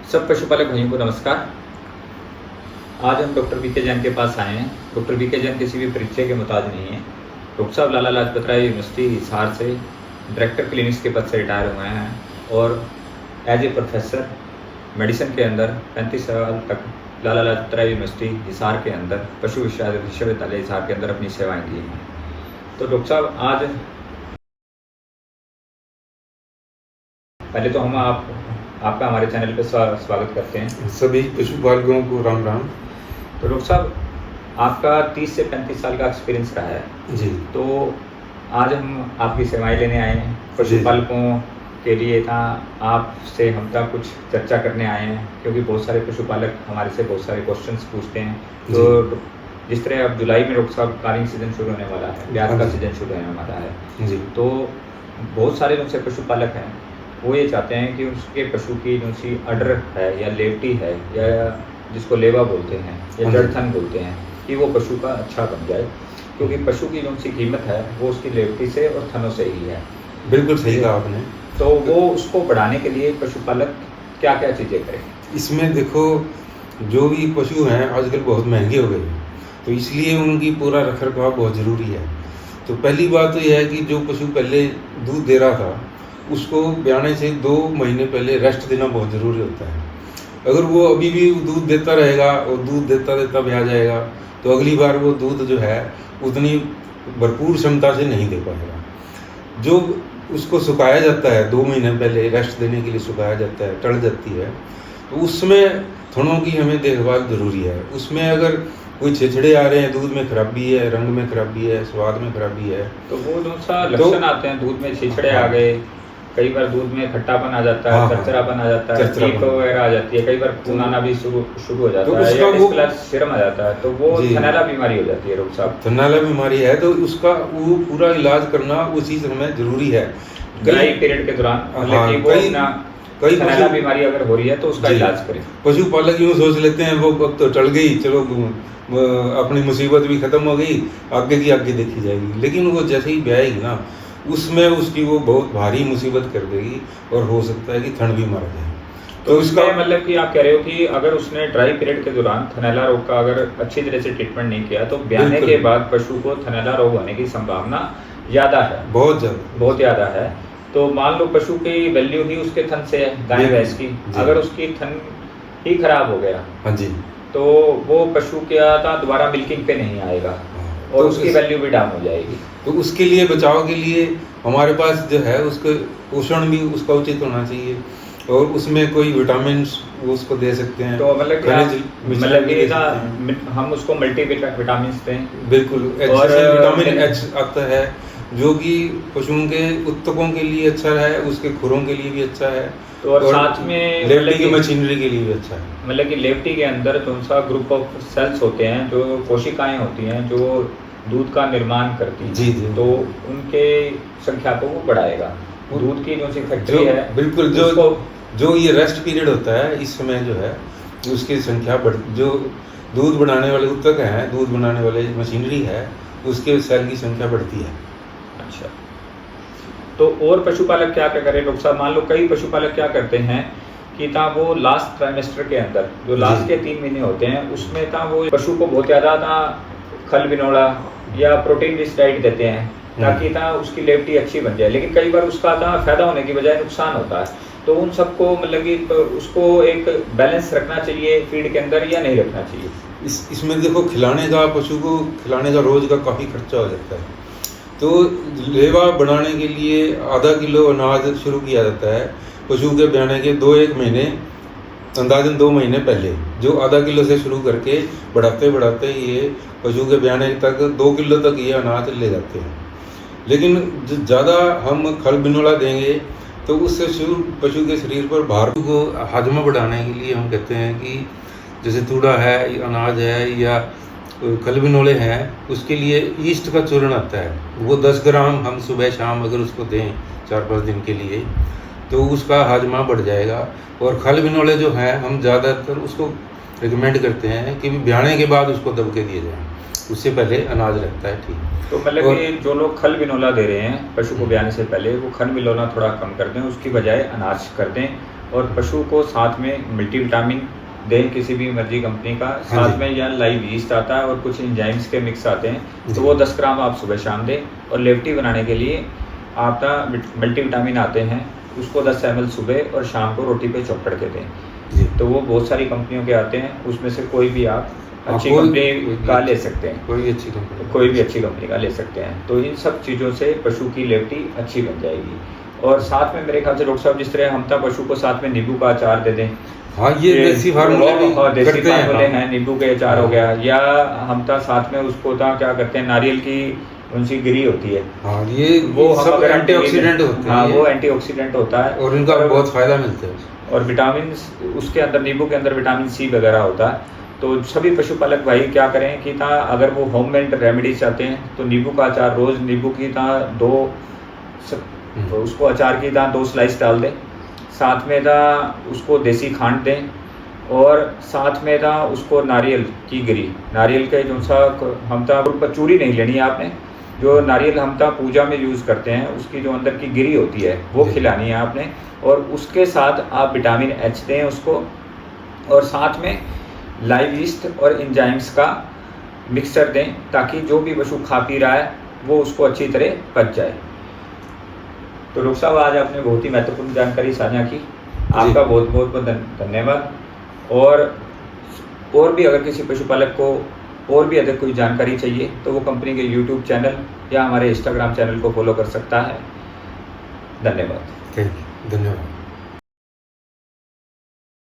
सब पशुपालक भाइयों को नमस्कार। आज हम डॉक्टर वीके जैन के पास आए हैं। डॉक्टर वीके जैन किसी भी परिचय के मुताज नहीं है। डॉक्टर साहब लाला लाजपत राय यूनिवर्सिटी हिसार से डायरेक्टर क्लिनिक्स के पद से रिटायर हुए हैं और एज ए प्रोफेसर मेडिसिन के अंदर 35 साल तक लाला लाजपत राय यूनिवर्सिटी हिसार के अंदर पशु विश्वविद्यालय हिसार के अंदर अपनी सेवाएँ दी हैं। तो डॉक्टर साहब आज पहले तो हम आपका हमारे चैनल पे स्वागत करते हैं। सभी पशुपालकों को राम राम। तो डॉक्टर साहब आपका 30 से 35 साल का एक्सपीरियंस रहा है जी। तो आज हम आपकी सेवाएं लेने आए हैं। पशुपालकों के लिए था आपसे हम तक कुछ चर्चा करने आए हैं, क्योंकि बहुत सारे पशुपालक हमारे से बहुत सारे क्वेश्चंस पूछते हैं। तो जिस तरह अब जुलाई में डॉक्टर साहब कारिंग सीजन शुरू होने वाला है, ब्याज का सीजन शुरू होने वाला है जी। तो बहुत सारे जो से पशुपालक हैं वो ये चाहते हैं कि उसके पशु की जो सी अडर है या लेवटी है या जिसको लेवा बोलते हैं या जड़थन बोलते हैं कि वो पशु का अच्छा बन जाए, क्योंकि पशु की जो सी कीमत है वो उसकी लेवटी से और थनों से ही है। बिल्कुल सही कहा आपने। तो वो उसको बढ़ाने के लिए पशुपालक क्या क्या चीज़ें करें? इसमें देखो, जो भी पशु हैं आजकल बहुत महंगे हो गए हैं, तो इसलिए उनकी पूरा रख रखाव बहुत ज़रूरी है। तो पहली बात तो यह है कि जो पशु पहले दूध दे रहा था उसको ब्याने से 2 महीने पहले रेस्ट देना बहुत ज़रूरी होता है। अगर वो अभी भी दूध देता रहेगा और दूध देता देता ब्याह जाएगा तो अगली बार वो दूध जो है उतनी भरपूर क्षमता से नहीं दे पाएगा। जो उसको सुखाया जाता है 2 महीने पहले रेस्ट देने के लिए सुखाया जाता है, टल जाती है, तो उसमें थनों की हमें देखभाल ज़रूरी है। उसमें अगर कोई छिछड़े आ रहे हैं, दूध में खराबी है, रंग में खराबी है, स्वाद में खराबी है, तो वो जो सा लक्षण आते हैं, दूध में छिछड़े आ गए, कई बार दूध में खट्टापन आ जाता है, चरचरापन आ जाता है, चीख वगैरह आ जाती है, कई बार खून आना भी शुरू हो जाता है या डिस्प्लास सिरम आ जाता है, तो वो थनैला बीमारी हो जाती है। डॉक्टर साहब थनैला बीमारी है तो उसका वो पूरा इलाज करना उसी समय जरूरी है। ड्राई पीरियड के दौरान कई थनैला बीमारी अगर हो रही है तो उसका इलाज करें। पशुपालक यूँ सोच लेते हैं वो अब तो टल गई, चलो अपनी मुसीबत भी खत्म हो गई, आगे की आगे देखी जाएगी। लेकिन वो जैसे ही ब्याएगी ना उसमें उसकी वो बहुत भारी मुसीबत कर देगी और हो सकता है कि थन भी मर जाए। तो इसका मतलब कि आप कह रहे हो कि अगर उसने ड्राई पीरियड के दौरान थनैला रोग का अगर अच्छी तरह से ट्रीटमेंट नहीं किया तो ब्याने के बाद पशु को थनैला रोग होने की संभावना ज़्यादा है, बहुत ज़्यादा है। तो मान लो पशु की वैल्यू ही उसके थन से है, गाय भैंस की, अगर उसकी थन ही खराब हो गया हाँ जी तो वो पशु क्या था दोबारा मिल्किंग पे नहीं आएगा और तो उसकी वैल्यू भी डाउन हो जाएगी। तो उसके लिए बचाव के लिए हमारे पास जो है उसको पोषण भी उसका उचित होना चाहिए और उसमें कोई विटामिन उसको दे सकते हैं। तो मतलब हम उसको मल्टी विटामिन दें। बिल्कुल, विटामिन एच आता है जो कि पशुओं के उत्तकों के लिए अच्छा है, उसके खुरों के लिए भी अच्छा है तो और साथ में लेवटी की मशीनरी के लिए भी अच्छा है। मतलब कि लेवटी के अंदर कौन सा ग्रुप ऑफ सेल्स होते हैं जो कोशिकाएं होती हैं जो दूध का निर्माण करती हैं जी, तो उनके संख्या को वो बढ़ाएगा। दूध की जो सी फैक्ट्री है बिल्कुल जो ये रेस्ट पीरियड होता है इस समय जो है उसकी संख्या जो दूध बनाने वाले उत्तक हैं, दूध बनाने वाले मशीनरी है, उसके सेल की संख्या बढ़ती है। अच्छा, तो और पशुपालक क्या क्या करें डॉक्टर साहब? मान लो कई पशुपालक क्या करते हैं कि ता वो लास्ट ट्राइमेस्टर के अंदर जो लास्ट के 3 महीने होते हैं उसमें ता वो पशु को बहुत ज़्यादा खल बिनोड़ा या प्रोटीन रिच डाइट देते हैं ताकि ता उसकी लेवटी अच्छी बन जाए, लेकिन कई बार उसका ता फायदा होने की बजाय नुकसान होता है। तो उन सबको मतलब कि उसको एक बैलेंस रखना चाहिए फीड के अंदर या नहीं रखना चाहिए? इसमें देखो, खिलाने का पशु को खिलाने का रोज का काफ़ी खर्चा हो जाता है। तो लेवा बनाने के लिए आधा किलो अनाज शुरू किया जाता है पशु के ब्याने के 2-1 महीने, अंदाजन 2 महीने पहले, जो आधा किलो से शुरू करके बढ़ाते बढ़ाते ये पशु के ब्याने तक 2 किलो तक ये अनाज ले जाते हैं। लेकिन जो ज़्यादा हम खल बिनोला देंगे तो उससे पशु के शरीर पर भार को हाजमा बढ़ाने के लिए हम कहते हैं कि जैसे तूड़ा है, अनाज है या खल बिनोले हैं, उसके लिए ईस्ट का चूर्ण आता है, वो 10 ग्राम हम सुबह शाम अगर उसको दें 4-5 दिन के लिए तो उसका हाजमा बढ़ जाएगा। और खल बिनोले जो हैं हम ज़्यादातर उसको रिकमेंड करते हैं कि ब्याने के बाद उसको दब के दिए जाएँ, उससे पहले अनाज लगता है ठीक। तो मतलब कि जो लोग खल बिनोला दे रहे हैं पशु को ब्याने से पहले वो खल बिनोला थोड़ा कम कर दें, उसकी बजाय अनाज कर दें और पशु को साथ में मल्टीविटामिन दें किसी भी मर्जी कंपनी का, साथ में या लाइव यीस्ट आता है और कुछ एंजाइम्स के मिक्स आते हैं, तो वो 10 ग्राम आप सुबह शाम दें। और लेफ्टी बनाने के लिए आपका मल्टीविटामिन आते हैं, उसको 10 ml सुबह और शाम को रोटी पे चौक करके दें। तो वो बहुत सारी कंपनियों के आते हैं, उसमें से कोई भी आप अच्छी कंपनी का ले सकते हैं, कोई भी अच्छी कंपनी का ले सकते हैं। तो इन सब चीज़ों से पशु की लेफ्टी अच्छी बन जाएगी। और साथ में मेरे ख्याल से डॉक्टर साहब जिस तरह हम तो पशु को साथ में नींबू का अचार दे दें, हाँ ये देसी फार्मूले हैं, नींबू के अचार हो गया, या हम तो साथ में उसको तो क्या करते हैं, नारियल की उनकी गिरी होती है, हाँ ये वो सब एंटीऑक्सीडेंट होते हैं, हाँ वो एंटीऑक्सीडेंट होता है और इनका बहुत फायदा मिलता है। और विटामिन उसके अंदर, नींबू के अंदर विटामिन सी वगैरह होता है। तो सभी पशुपालक भाई क्या करें कि अगर वो होममेड रेमेडीज चाहते हैं तो नींबू का अचार रोज नींबू की तो उसको अचार की 2 स्लाइस डाल दें, साथ में उसको देसी खांड दें, और साथ में उसको नारियल की गिरी, नारियल के जो सा हम चूरी नहीं लेनी है आपने, जो नारियल हम पूजा में यूज़ करते हैं उसकी जो अंदर की गिरी होती है वो खिलानी है आपने, और उसके साथ आप विटामिन एच दें उसको, और साथ में लाइव यीस्ट और एंजाइम्स का मिक्सचर दें, ताकि जो भी पशु खा पी रहा है वो उसको अच्छी तरह पच जाए। तो डॉक्टर साहब आज आपने बहुत ही महत्वपूर्ण जानकारी साझा की, आपका बहुत बहुत धन्यवाद। और भी अगर किसी पशुपालक को और भी अधिक कोई जानकारी चाहिए तो वो कंपनी के YouTube चैनल या हमारे Instagram चैनल को फॉलो कर सकता है। धन्यवाद। धन्यवाद।